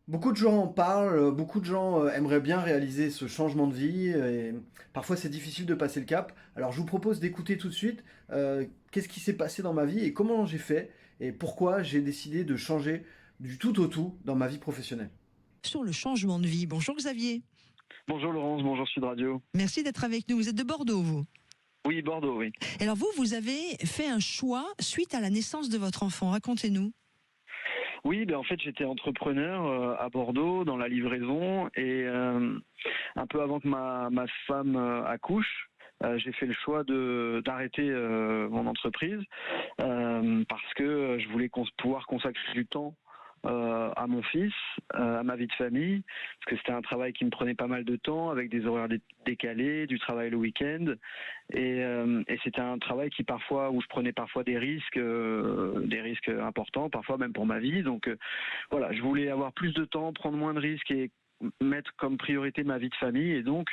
Beaucoup de gens en parlent, beaucoup de gens aimeraient bien réaliser ce changement de vie et parfois c'est difficile de passer le cap. Alors je vous propose d'écouter tout de suite qu'est-ce qui s'est passé dans ma vie et comment j'ai fait et pourquoi j'ai décidé de changer du tout au tout dans ma vie professionnelle. Sur le changement de vie. Bonjour Xavier. Bonjour Laurence, bonjour Sud Radio. Merci d'être avec nous. Vous êtes de Bordeaux, vous. Oui, Bordeaux, oui. Et alors vous avez fait un choix suite à la naissance de votre enfant. Racontez-nous. Oui, ben en fait j'étais entrepreneur à Bordeaux dans la livraison et un peu avant que ma femme accouche, j'ai fait le choix d'arrêter mon entreprise parce que je voulais pouvoir consacrer du temps à mon fils, à ma vie de famille, parce que c'était un travail qui me prenait pas mal de temps, avec des horaires décalés, du travail le week-end, et c'était un travail où je prenais parfois des risques importants, parfois même pour ma vie. Donc voilà, je voulais avoir plus de temps, prendre moins de risques et mettre comme priorité ma vie de famille, et donc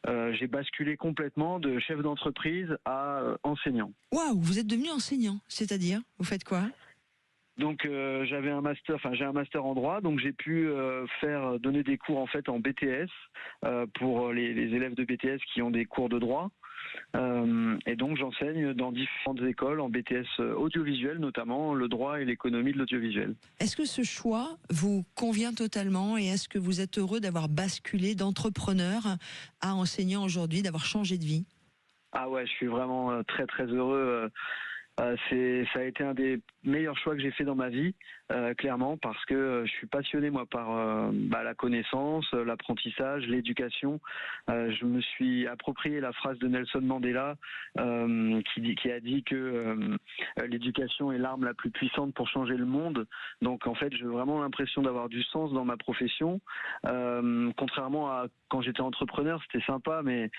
j'ai basculé complètement de chef d'entreprise à enseignant. Waouh, vous êtes devenu enseignant, c'est-à-dire, vous faites quoi? Donc j'ai un master en droit, donc j'ai pu donner des cours en fait en BTS pour les élèves de BTS qui ont des cours de droit. Et donc j'enseigne dans différentes écoles en BTS audiovisuel, notamment le droit et l'économie de l'audiovisuel. Est-ce que ce choix vous convient totalement et est-ce que vous êtes heureux d'avoir basculé d'entrepreneur à enseignant aujourd'hui, d'avoir changé de vie? Ah ouais, je suis vraiment très très heureux. Ça a été un des meilleurs choix que j'ai fait dans ma vie, clairement, parce que je suis passionné moi par la connaissance, l'apprentissage, l'éducation. Je me suis approprié la phrase de Nelson Mandela qui a dit que l'éducation est l'arme la plus puissante pour changer le monde. Donc en fait, j'ai vraiment l'impression d'avoir du sens dans ma profession. Contrairement à quand j'étais entrepreneur, c'était sympa, mais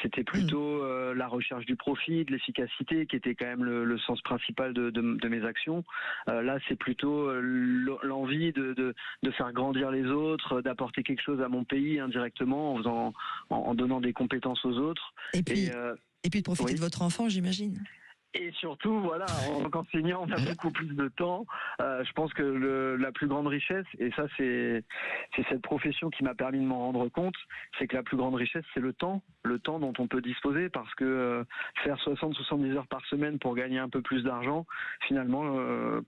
c'était plutôt la recherche du profit, de l'efficacité qui était quand même le sens principal de mes actions. Là, c'est plutôt l'envie de faire grandir les autres, d'apporter quelque chose à mon pays indirectement en donnant des compétences aux autres. Et puis, et puis de profiter Oui. de votre enfant, j'imagine. Et surtout, voilà, en tant qu'enseignant, on a beaucoup plus de temps. Je pense que la plus grande richesse, et ça c'est cette profession qui m'a permis de m'en rendre compte, c'est que la plus grande richesse, c'est le temps dont on peut disposer, parce que faire 60-70 heures par semaine pour gagner un peu plus d'argent, finalement,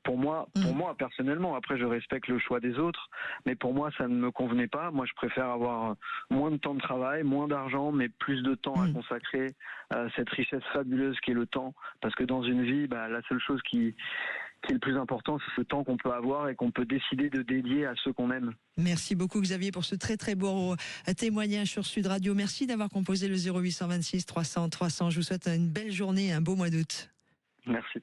pour moi personnellement, après je respecte le choix des autres, mais pour moi ça ne me convenait pas. Moi, je préfère avoir moins de temps de travail, moins d'argent, mais plus de temps à consacrer à cette richesse fabuleuse qui est le temps. Parce que dans une vie, la seule chose qui est le plus important, c'est le temps qu'on peut avoir et qu'on peut décider de dédier à ceux qu'on aime. Merci beaucoup Xavier pour ce très très beau témoignage sur Sud Radio. Merci d'avoir composé le 0826 300 300. Je vous souhaite une belle journée et un beau mois d'août. Merci.